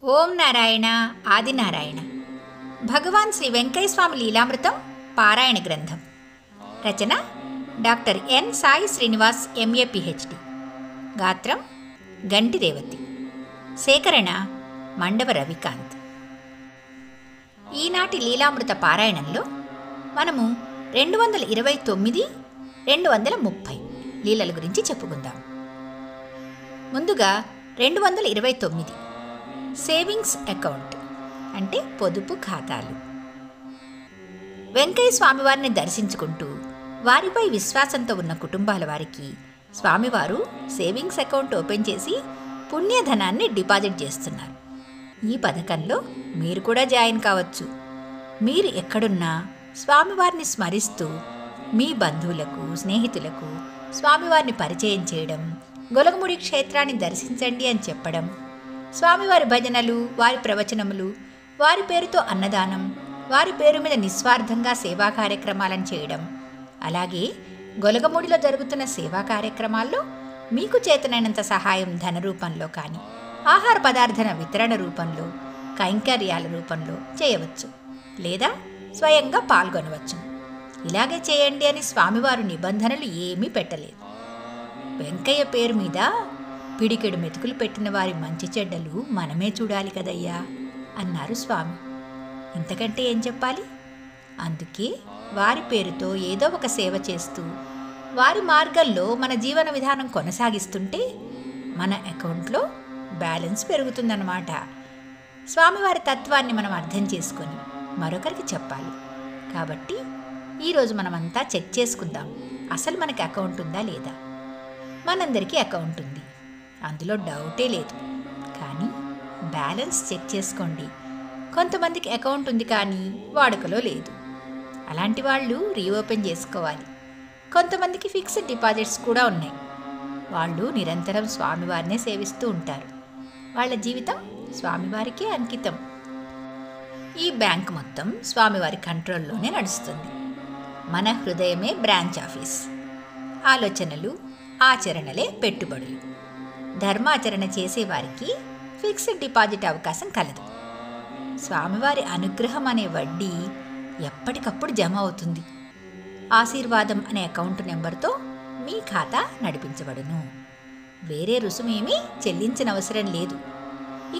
ఓం నారాయణ ఆదినారాయణ. భగవాన్ శ్రీ వెంకయ్య స్వామి లీలామృతం పారాయణ గ్రంథం. రచన doctor N Sai Srinivas MA PhD. గాత్రం గంటి రేవతి. సేకరణ మండవ రవికాంత్. ఈనాటి లీలామృత పారాయణంలో మనము 229, 230 లీలల గురించి చెప్పుకుందాం. ముందుగా 229 సేవింగ్స్ అకౌంట్ అంటే పొదుపు ఖాతాలు. వెంకయ్య స్వామివారిని దర్శించుకుంటూ వారిపై విశ్వాసంతో ఉన్న కుటుంబాల వారికి స్వామివారు సేవింగ్స్ అకౌంట్ ఓపెన్ చేసి పుణ్యధనాన్ని డిపాజిట్ చేస్తున్నారు. ఈ పథకంలో మీరు కూడా జాయిన్ కావచ్చు. మీరు ఎక్కడున్నా స్వామివారిని స్మరిస్తూ మీ బంధువులకు, స్నేహితులకు స్వామివారిని పరిచయం చేయడం, గొలగముడి క్షేత్రాన్ని దర్శించండి అని చెప్పడం, స్వామివారి భజనలు, వారి ప్రవచనములు, వారి పేరుతో అన్నదానం, వారి పేరు మీద నిస్వార్థంగా సేవా కార్యక్రమాలను చేయడం, అలాగే గొలగముడిలో జరుగుతున్న సేవా కార్యక్రమాల్లో మీకు చేతనైనంత సహాయం ధన రూపంలో కానీ, ఆహార పదార్థాల వితరణ రూపంలో, కైంకర్యాల రూపంలో చేయవచ్చు, లేదా స్వయంగా పాల్గొనవచ్చు. ఇలాగే చేయండి అని స్వామివారు నిబంధనలు ఏమీ పెట్టలేదు. వెంకయ్య పేరు మీద పిడికెడు మెతుకులు పెట్టిన వారి మంచి చెడ్డలు మనమే చూడాలి కదయ్యా అన్నారు స్వామి. ఇంతకంటే ఏం చెప్పాలి? అందుకే వారి పేరుతో ఏదో ఒక సేవ చేస్తూ వారి మార్గంలో మన జీవన విధానం కొనసాగిస్తుంటే మన అకౌంట్లో బ్యాలెన్స్ పెరుగుతుందన్నమాట. స్వామివారి తత్వాన్ని మనం అర్థం చేసుకొని మరొకరికి చెప్పాలి. కాబట్టి ఈరోజు మనమంతా చెక్ చేసుకుందాం, అసలు మనకి అకౌంట్ ఉందా లేదా. మనందరికీ అకౌంట్ ఉంది, అందులో డౌటే లేదు. కానీ బ్యాలెన్స్ చెక్ చేసుకోండి. కొంతమందికి అకౌంట్ ఉంది కానీ వాడుకలో లేదు. అలాంటి వాళ్ళు రీఓపెన్ చేసుకోవాలి. కొంతమందికి ఫిక్స్డ్ డిపాజిట్స్ కూడా ఉన్నాయి. వాళ్ళు నిరంతరం స్వామివారినే సేవిస్తూ ఉంటారు. వాళ్ళ జీవితం స్వామివారికే అంకితం. ఈ బ్యాంక్ మొత్తం స్వామివారి కంట్రోల్లోనే నడుస్తుంది. మన హృదయమే బ్రాంచ్ ఆఫీస్. ఆలోచనలు, ఆచరణలే పెట్టుబడులు. ధర్మాచరణ చేసేవారికి ఫిక్స్డ్ డిపాజిట్ అవకాశం కలదు. స్వామివారి అనుగ్రహం అనే వడ్డీ ఎప్పటికప్పుడు జమ అవుతుంది. ఆశీర్వాదం అనే అకౌంట్ నెంబర్తో మీ ఖాతా నడిపించబడును. వేరే రుసుమేమీ చెల్లించనవసరం లేదు.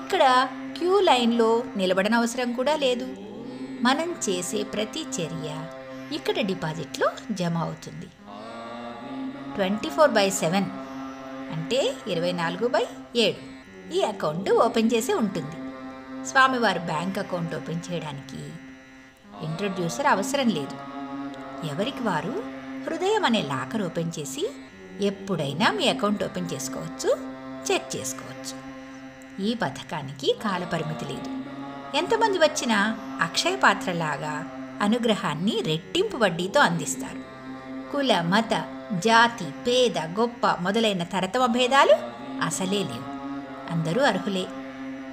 ఇక్కడ క్యూ లైన్లో నిలబడనవసరం కూడా లేదు. మనం చేసే ప్రతి చర్య ఇక్కడ డిపాజిట్లో జమ అవుతుంది. 24/7 అంటే 24/7 ఈ అకౌంట్ ఓపెన్ చేసే ఉంటుంది. స్వామివారి బ్యాంక్ అకౌంట్ ఓపెన్ చేయడానికి ఇంట్రొడ్యూసర్ అవసరం లేదు. ఎవరికి వారు హృదయం అనే లాకర్ ఓపెన్ చేసి ఎప్పుడైనా మీ అకౌంట్ ఓపెన్ చేసుకోవచ్చు, చెక్ చేసుకోవచ్చు. ఈ పథకానికి కాలపరిమితి లేదు. ఎంతమంది వచ్చినా అక్షయ పాత్రలాగా అనుగ్రహాన్ని రెట్టింపు వడ్డీతో అందిస్తారు. కుల, మత, జాతి, పేద, గొప్ప మొదలైన తరతమ భేదాలు అసలే లేవు. అందరూ అర్హులే.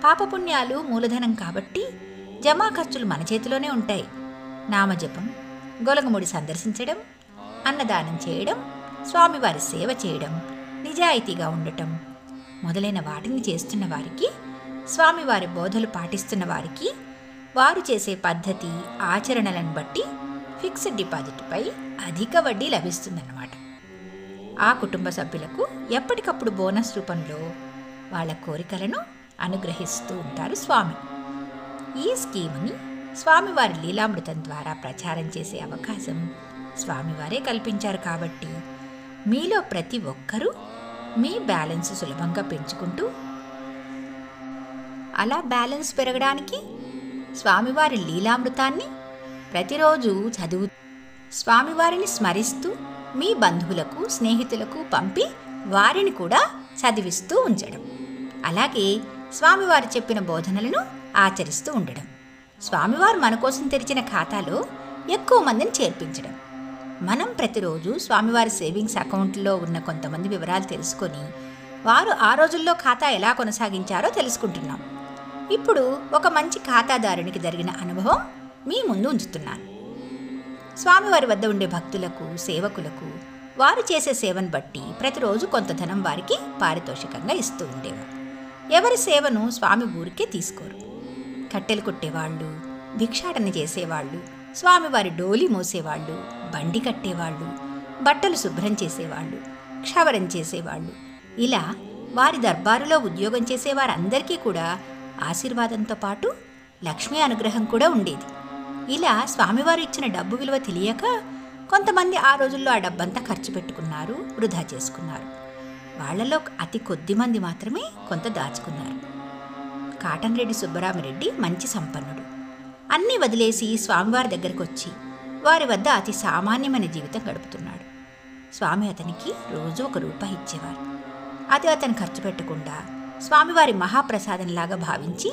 పాపపుణ్యాలు మూలధనం కాబట్టి జమా ఖర్చులు మన చేతిలోనే ఉంటాయి. నామజపం, గొలగముడి సందర్శించడం, అన్నదానం చేయడం, స్వామివారి సేవ చేయడం, నిజాయితీగా ఉండటం మొదలైన వాటిని చేస్తున్న వారికి, స్వామివారి బోధలు పాటిస్తున్న వారికి వారు చేసే పద్ధతి, ఆచరణలను బట్టి ఫిక్స్డ్ డిపాజిట్పై అధిక వడ్డీ లభిస్తుందన్నమాట. ఆ కుటుంబ సభ్యులకు ఎప్పటికప్పుడు బోనస్ రూపంలో వాళ్ళ కోరికలను అనుగ్రహిస్తూ ఉంటారు స్వామి. ఈ స్కీముని స్వామివారి లీలామృతం ద్వారా ప్రచారం చేసే అవకాశం స్వామివారే కల్పించారు. కాబట్టి మీలో ప్రతి ఒక్కరూ మీ బ్యాలెన్స్ సులభంగా పెంచుకుంటూ, అలా బ్యాలెన్స్ పెరగడానికి స్వామివారి లీలామృతాన్ని ప్రతిరోజు చదువు, స్వామివారిని స్మరిస్తూ మీ బంధువులకు, స్నేహితులకు పంపి వారిని కూడా చదివిస్తూ ఉంచడం, అలాగే స్వామివారు చెప్పిన బోధనలను ఆచరిస్తూ ఉండడం, స్వామివారు మన కోసం తెరిచిన ఖాతాలో ఎక్కువ మందిని చేర్పించడం. మనం ప్రతిరోజు స్వామివారి సేవింగ్స్ అకౌంట్లో ఉన్న కొంతమంది వివరాలు తెలుసుకొని వారు ఆ రోజుల్లో ఖాతా ఎలా కొనసాగించారో తెలుసుకుంటున్నాం. ఇప్పుడు ఒక మంచి ఖాతాదారునికి జరిగిన అనుభవం మీ ముందు ఉంచుతున్నాను. స్వామివారి వద్ద ఉండే భక్తులకు, సేవకులకు వారు చేసే సేవను బట్టి ప్రతిరోజు కొంత ధనం వారికి పారితోషికంగా ఇస్తూ ఉండేవారు. ఎవరి సేవను స్వామి ఊరికే తీసుకోరు. కట్టెలు కొట్టేవాళ్ళు, భిక్షాటన చేసేవాళ్ళు, స్వామివారి డోలి మోసేవాళ్ళు, బండి కట్టేవాళ్ళు, బట్టలు శుభ్రం చేసేవాళ్ళు, క్షవరం చేసేవాళ్ళు, ఇలా వారి దర్బారులో ఉద్యోగం చేసేవారందరికీ కూడా ఆశీర్వాదంతో పాటు లక్ష్మీ అనుగ్రహం కూడా ఉండేది. ఇలా స్వామివారు ఇచ్చిన డబ్బు విలువ తెలియక కొంతమంది ఆ రోజుల్లో ఆ డబ్బంతా ఖర్చు పెట్టుకున్నారు, వృధా చేసుకున్నారు. వాళ్లలో అతి కొద్ది మంది మాత్రమే కొంత దాచుకున్నారు. కాటన్రెడ్డి సుబ్బరామిరెడ్డి మంచి సంపన్నుడు. అన్నీ వదిలేసి స్వామివారి దగ్గరకు వచ్చి వారి వద్ద అతి సామాన్యమైన జీవితం గడుపుతున్నాడు. స్వామి అతనికి రోజు ₹1 ఇచ్చేవారు. అది అతను ఖర్చు పెట్టకుండా స్వామివారి మహాప్రసాదంలాగా భావించి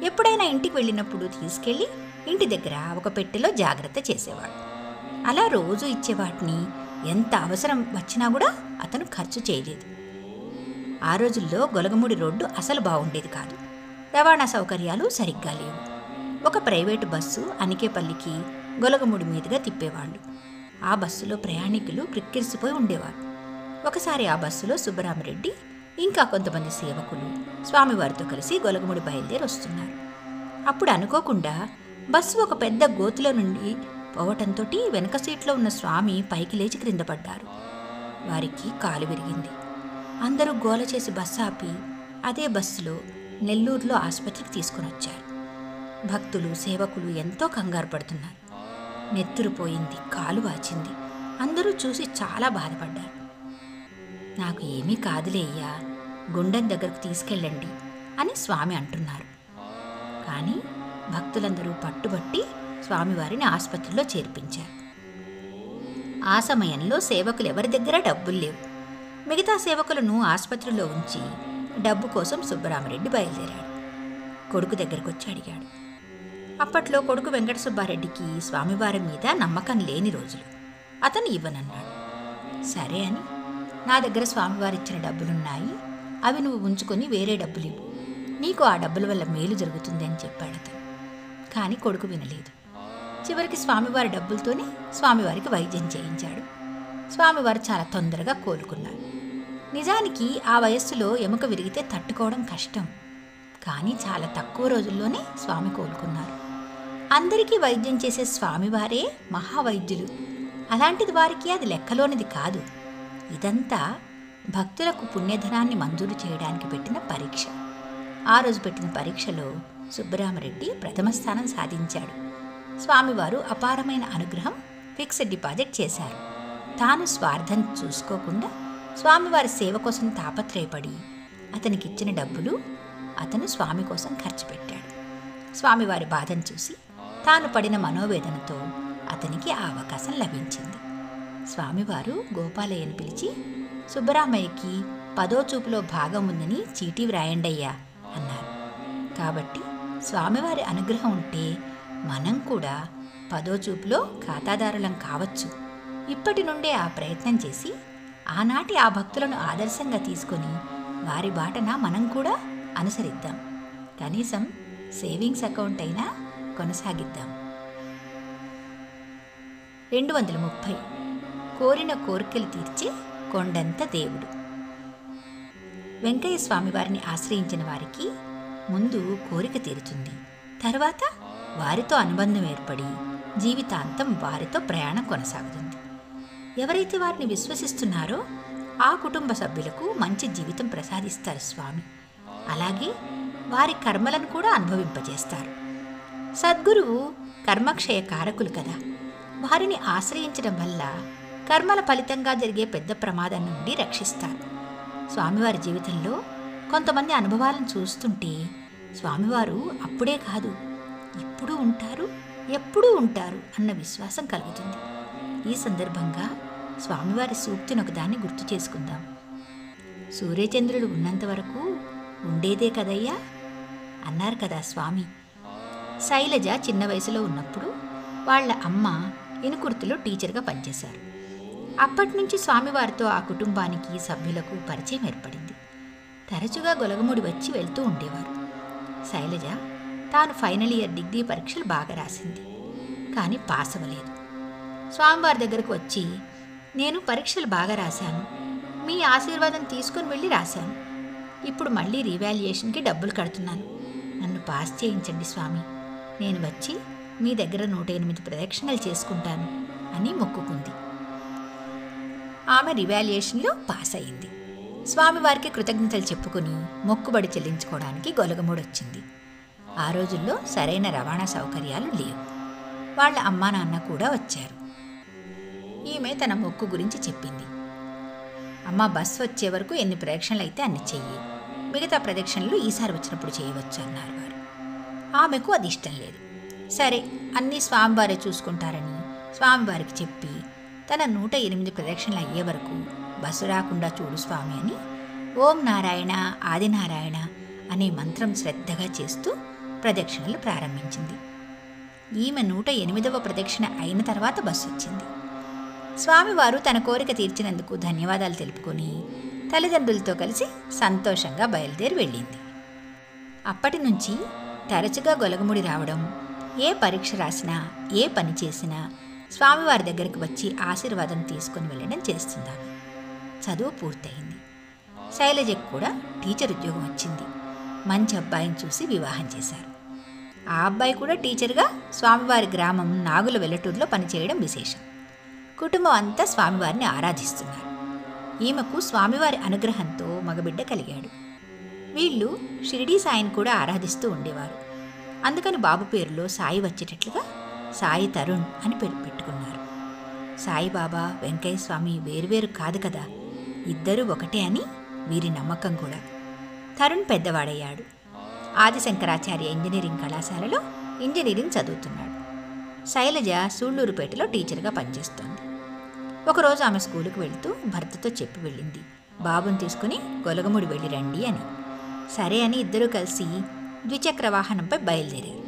ఎప్పుడైనా ఇంటికి వెళ్ళినప్పుడు తీసుకెళ్ళి ఇంటి దగ్గర ఒక పెట్టెలో జాగ్రత్త చేసేవాడు. అలా రోజు ఇచ్చేవాటిని ఎంత అవసరం వచ్చినా కూడా అతను ఖర్చు చేయలేదు. ఆ రోజుల్లో గొలగముడి రోడ్డు అసలు బాగుండేది కాదు. రవాణా సౌకర్యాలు సరిగ్గా లేవు. ఒక ప్రైవేటు బస్సు అనికేపల్లికి గొలగముడి మీదుగా తిప్పేవాళ్ళు. ఆ బస్సులో ప్రయాణికులు క్రిక్కిరిసిపోయి ఉండేవారు. ఒకసారి ఆ బస్సులో సుబ్బరామిరెడ్డి ఇంకా కొంతమంది సేవకులు స్వామివారితో కలిసి గొలగముడి బయలుదేరి వస్తున్నారు. అప్పుడు అనుకోకుండా బస్సు ఒక పెద్ద గోతులో నుండి పోవటంతో వెనక సీట్లో ఉన్న స్వామి పైకి లేచి క్రింద పడ్డారు. వారికి కాలు విరిగింది. అందరూ గోల చేసి బస్సు ఆపి అదే బస్సులో నెల్లూరులో ఆసుపత్రికి తీసుకుని వచ్చారు. భక్తులు, సేవకులు ఎంతో కంగారు పడుతున్నారు. నెత్తురు పోయింది, కాలు వాచింది. అందరూ చూసి చాలా బాధపడ్డారు. నాకు ఏమీ కాదులే అయ్యా, గుండెం దగ్గరకు తీసుకెళ్ళండి అని స్వామి అంటున్నారు. కానీ భక్తులందరూ పట్టుబట్టి స్వామివారిని ఆసుపత్రిలో చేర్పించారు. ఆ సమయంలో సేవకులు ఎవరి దగ్గర డబ్బులు లేవు. మిగతా సేవకులను ఆసుపత్రిలో ఉంచి డబ్బు కోసం సుబ్బరామిరెడ్డి బయలుదేరాడు. కొడుకు దగ్గరకు వచ్చి అడిగాడు. అప్పట్లో కొడుకు వెంకట సుబ్బారెడ్డికి స్వామివారి మీద నమ్మకం లేని రోజులు. అతను ఇవ్వనన్నాడు. సరే అని, నా దగ్గర స్వామివారిచ్చిన డబ్బులున్నాయి, అవి నువ్వు ఉంచుకొని వేరే డబ్బులు ఇవ్వు, నీకు ఆ డబ్బుల వల్ల మేలు జరుగుతుంది అని చెప్పాడు అతను. కానీ కొడుకు వినలేదు. చివరికి స్వామివారి డబ్బులతోనే స్వామివారికి వైద్యం చేయించాడు. స్వామివారు చాలా తొందరగా కోలుకున్నారు. నిజానికి ఆ వయస్సులో ఎముక విరిగితే తట్టుకోవడం కష్టం. కానీ చాలా తక్కువ రోజుల్లోనే స్వామి కోలుకున్నారు. అందరికీ వైద్యం చేసే స్వామివారే మహావైద్యులు. అలాంటిది వారికి అది లెక్కలోనిది కాదు. ఇదంతా భక్తులకు పుణ్యధనాన్ని మంజూరు చేయడానికి పెట్టిన పరీక్ష. ఆ రోజు పెట్టిన పరీక్షలో సుబ్బరామిరెడ్డి ప్రథమ స్థానం సాధించాడు. స్వామివారు అపారమైన అనుగ్రహం, ఫిక్స్డ్ డిపాజిట్ చేశారు. తాను స్వార్థం చూసుకోకుండా స్వామివారి సేవ కోసం తాపత్రయపడి అతనికిచ్చిన డబ్బులు అతను స్వామి కోసం ఖర్చు పెట్టాడు. స్వామివారి బాధను చూసి తాను పడిన మనోవేదనతో అతనికి ఆ అవకాశం లభించింది. స్వామివారు గోపాలయ్యను పిలిచి, సుబ్బరామయ్యకి 10వ చూపులో భాగం ఉందని చీటీ వ్రాయండయ్యా అన్నారు. కాబట్టి స్వామివారి అనుగ్రహం ఉంటే మనం కూడా 10వ చూపులో ఖాతాదారులం కావచ్చు. ఇప్పటి నుండే ఆ ప్రయత్నం చేసి ఆనాటి ఆ భక్తులను ఆదర్శంగా తీసుకొని వారి బాటన మనం కూడా అనుసరిద్దాం. కనీసం సేవింగ్స్ అకౌంట్ అయినా కొనసాగిద్దాం. 230 కోరిన కోరికలు తీర్చే కొండంత దేవుడు. వెంకయ్య స్వామివారిని ఆశ్రయించిన వారికి ముందు కోరిక తీరుతుంది. తర్వాత వారితో అనుబంధం ఏర్పడి జీవితాంతం వారితో ప్రయాణం కొనసాగుతుంది. ఎవరైతే వారిని విశ్వసిస్తున్నారో ఆ కుటుంబ సభ్యులకు మంచి జీవితం ప్రసాదిస్తారు స్వామి. అలాగే వారి కర్మలను కూడా అనుభవింపజేస్తారు. సద్గురువు కర్మక్షయ కారకులు కదా. వారిని ఆశ్రయించడం వల్ల కర్మల ఫలితంగా జరిగే పెద్ద ప్రమాదం నుండి రక్షిస్తారు. స్వామివారి జీవితంలో కొంతమంది అనుభవాలను చూస్తుంటే స్వామివారు అప్పుడే కాదు, ఇప్పుడు ఉంటారు, ఎప్పుడూ ఉంటారు అన్న విశ్వాసం కలుగుతుంది. ఈ సందర్భంగా స్వామివారి సూక్తిని ఒకదాన్ని గుర్తు చేసుకుందాం. సూర్యచంద్రులు ఉన్నంత వరకు ఉండేదే కదయ్యా అన్నారు కదా స్వామి. శైలజ చిన్న వయసులో ఉన్నప్పుడు వాళ్ళ అమ్మ ఇనుకుర్తిలో టీచర్గా పనిచేశారు. అప్పటి నుంచి స్వామివారితో ఆ కుటుంబానికి, సభ్యులకు పరిచయం ఏర్పడింది. తరచుగా గొలగముడి వచ్చి వెళ్తూ ఉండేవారు. శైలజ తాను ఫైనల్ ఇయర్ డిగ్రీ పరీక్షలు బాగా రాసింది, కానీ పాస్ అవ్వలేదు. స్వామివారి దగ్గరకు వచ్చి, నేను పరీక్షలు బాగా రాశాను, మీ ఆశీర్వాదం తీసుకుని వెళ్ళి రాశాను, ఇప్పుడు మళ్ళీ రీవాల్యుయేషన్కి డబ్బులు కడుతున్నాను. నన్ను పాస్ చేయించండి స్వామి. నేను వచ్చి మీ దగ్గర 108 ప్రదక్షిణలు చేసుకుంటాను అని మొక్కుకుంది. ఆమె రివాల్యుయేషన్లో పాస్ అయింది. స్వామివారికి కృతజ్ఞతలు చెప్పుకుని మొక్కుబడి చెల్లించుకోవడానికి గొలగమూడొచ్చింది. ఆ రోజుల్లో సరైన రవాణా సౌకర్యాలు లేవు. వాళ్ళ అమ్మా నాన్న కూడా వచ్చారు. ఈమె తన మొక్కు గురించి చెప్పింది. అమ్మ, బస్సు వచ్చే వరకు ఎన్ని ప్రదక్షిణలు అయితే అన్ని చెయ్యి, మిగతా ప్రదక్షిణలు ఈసారి వచ్చినప్పుడు చేయవచ్చు అన్నారు వారు. ఆమెకు అది ఇష్టం లేదు. సరే, అన్నీ స్వామివారే చూసుకుంటారని స్వామివారికి చెప్పి తన 108 ప్రదక్షిణలు అయ్యే వరకు బస్సు రాకుండా చూడు స్వామి అని ఓం నారాయణ ఆదినారాయణ అనే మంత్రం శ్రద్ధగా చేస్తూ ప్రదక్షిణలు ప్రారంభించింది. ఈమె 108వ ప్రదక్షిణ అయిన తర్వాత బస్సు వచ్చింది. స్వామివారు తన కోరిక తీర్చినందుకు ధన్యవాదాలు తెలుపుకొని తల్లిదండ్రులతో కలిసి సంతోషంగా బయలుదేరి వెళ్ళింది. అప్పటి నుంచి తరచుగా గొలగముడి రావడం, ఏ పరీక్ష రాసినా ఏ పని చేసినా స్వామివారి దగ్గరికి వచ్చి ఆశీర్వాదం తీసుకుని వెళ్ళడం చేస్తుందామె. చదువు పూర్తయింది. శైలజకు కూడా టీచర్ ఉద్యోగం వచ్చింది. మంచి అబ్బాయిని చూసి వివాహం చేశారు. ఆ అబ్బాయి కూడా టీచర్గా స్వామివారి గ్రామం నాగుల వెల్లటూరులో పనిచేయడం విశేషం. కుటుంబం అంతా స్వామివారిని ఆరాధిస్తున్నారు. ఈమెకు స్వామివారి అనుగ్రహంతో మగబిడ్డ కలిగాడు. వీళ్ళు షిరిడీ సాయిని కూడా ఆరాధిస్తూ ఉండేవారు. అందుకని బాబు పేరులో సాయి వచ్చేటట్లుగా సాయి తరుణ్ అని పేరు పెట్టుకున్నారు. సాయిబాబా, వెంకయ్య స్వామి వేరువేరు కాదు కదా, ఇద్దరూ ఒకటే అని వీరి నమ్మకం కూడా. తరుణ్ పెద్దవాడయ్యాడు. ఆదిశంకరాచార్య ఇంజనీరింగ్ కళాశాలలో ఇంజనీరింగ్ చదువుతున్నాడు. శైలజ సూళ్లూరుపేటలో టీచర్గా పనిచేస్తోంది. ఒకరోజు ఆమె స్కూలుకు వెళుతూ భర్తతో చెప్పి వెళ్ళింది, బాబుని తీసుకుని గొలగముడి వెళ్ళి రండి అని. సరే అని ఇద్దరూ కలిసి ద్విచక్ర వాహనంపై బయలుదేరారు.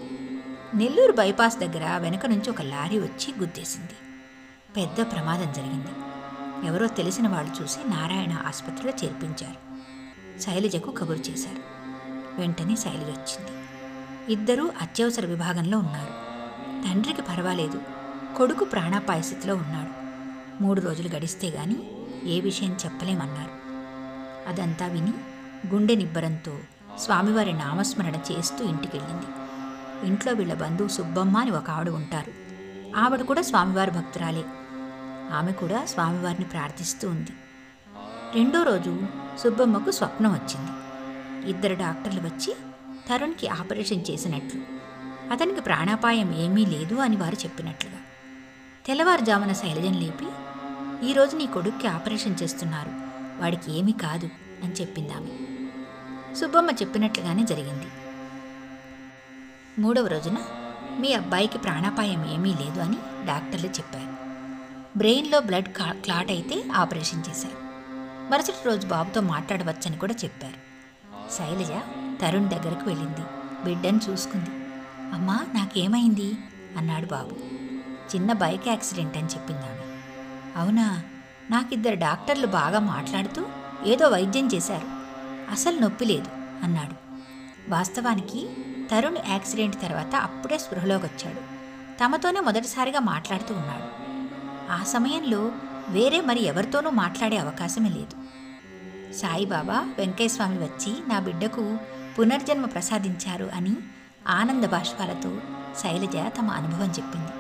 నెల్లూరు బైపాస్ దగ్గర వెనక నుంచి ఒక లారీ వచ్చి గుద్దేసింది. పెద్ద ప్రమాదం జరిగింది. ఎవరో తెలిసిన వాళ్ళు చూసి నారాయణ ఆసుపత్రిలో చేర్పించారు. శైలజకు కబురు చేశారు. వెంటనే శైలజ వచ్చింది. ఇద్దరూ అత్యవసర విభాగంలో ఉన్నారు. తండ్రికి పర్వాలేదు, కొడుకు ప్రాణాపాయ స్థితిలో ఉన్నాడు. 3 రోజులు గడిస్తే గాని ఏ విషయం చెప్పలేమన్నారు. అదంతా విని గుండె నిబ్బరంతో స్వామివారి నామస్మరణ చేస్తూ ఇంటికెళ్ళింది. ఇంట్లో వీళ్ళ బంధువు సుబ్బమ్మ అని ఒక ఆవిడ ఉంటారు. ఆవిడ కూడా స్వామివారి భక్తురాలే. ఆమె కూడా స్వామివారిని ప్రార్థిస్తూ ఉంది. 2వ రోజు సుబ్బమ్మకు స్వప్నం వచ్చింది. 2 డాక్టర్లు వచ్చి తరుణ్కి ఆపరేషన్ చేసినట్లు, అతనికి ప్రాణాపాయం ఏమీ లేదు అని వారు చెప్పినట్లుగా. తెల్లవారుజామున శైలజను లేపి, ఈరోజు నీ కొడుక్కి ఆపరేషన్ చేస్తున్నారు, వాడికి ఏమీ కాదు అని చెప్పిందామె. సుబ్బమ్మ చెప్పినట్లుగానే జరిగింది. 3వ రోజున మీ అబ్బాయికి ప్రాణాపాయం ఏమీ లేదు అని డాక్టర్లు చెప్పారు. బ్రెయిన్లో బ్లడ్ క్లాట్ అయితే ఆపరేషన్ చేశారు. మరుసటి రోజు బాబుతో మాట్లాడవచ్చని కూడా చెప్పారు. శైలజ తరుణ్ దగ్గరకు వెళ్ళింది. బిడ్డను చూసుకుంది. అమ్మా, నాకేమైంది అన్నాడు బాబు. చిన్న బైక్ యాక్సిడెంట్ అని చెప్పిందామె. అవునా, నాకు 2 డాక్టర్లు బాగా మాట్లాడుతూ ఏదో వైద్యం చేశారు, అసలు నొప్పి లేదు అన్నాడు. వాస్తవానికి తరుణ్ యాక్సిడెంట్ తర్వాత అప్పుడే స్పృహలోకి వచ్చాడు. తమతోనే మొదటిసారిగా మాట్లాడుతూ ఉన్నాడు. ఆ సమయంలో వేరే మరి ఎవరితోనూ మాట్లాడే అవకాశమే లేదు. సాయిబాబా, వెంకయ్యస్వామి వచ్చి నా బిడ్డకు పునర్జన్మ ప్రసాదించారు అని ఆనంద బాష్పాలతో శైలజ తమ అనుభవం చెప్పింది.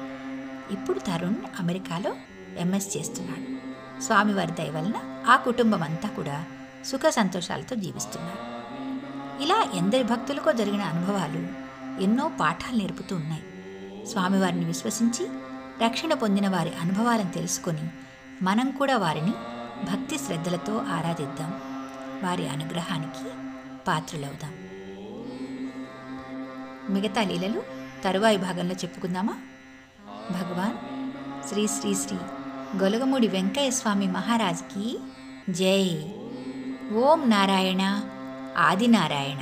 ఇప్పుడు తరుణ్ అమెరికాలో ఎంఎస్ చేస్తున్నాడు. స్వామివారి దయ వలన ఆ కుటుంబం అంతా కూడా సుఖ సంతోషాలతో జీవిస్తున్నారు. ఇలా ఎందరి భక్తులకో జరిగిన అనుభవాలు ఎన్నో పాఠాలు నేర్పుతూ ఉన్నాయి. స్వామివారిని విశ్వసించి రక్షణ పొందిన వారి అనుభవాలను తెలుసుకొని మనం కూడా వారిని భక్తి శ్రద్ధలతో ఆరాధిద్దాం. వారి అనుగ్రహానికి పాత్రులవుదాం. మిగతా లీలలు తరువాయి భాగంలో చెప్పుకుందామా? భగవాన్ శ్రీ శ్రీ శ్రీ గొలగమూడి వెంకయ్య స్వామి మహారాజ్కి జై. ఓం నారాయణ ఆదినారాయణ.